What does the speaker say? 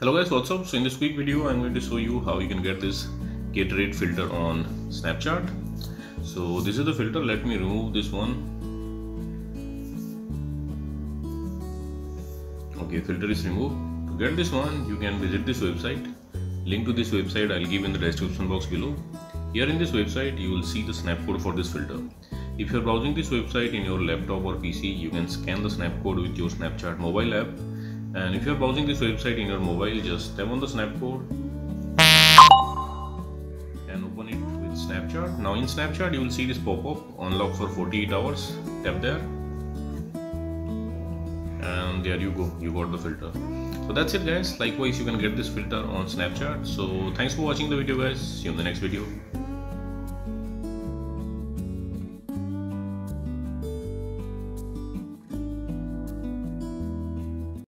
Hello guys, what's up? So in this quick video I'm going to show you how you can get this Gatorade filter on Snapchat. So this is the filter. Let me remove this one. Okay, filter is removed. To get this one you can visit this website. Link to this website I'll give in the description box below. Here in this website you will see the snap code for this filter. If you're browsing this website in your laptop or PC, you can scan the snap code with your Snapchat mobile app. And if you are browsing this website in your mobile, just tap on the snap code and open it with Snapchat. Now in Snapchat you will see this pop-up, unlock for 48 hours. Tap there and there you go, you got the filter. So that's it guys. Likewise you can get this filter on Snapchat. So thanks for watching the video guys. See you in the next video.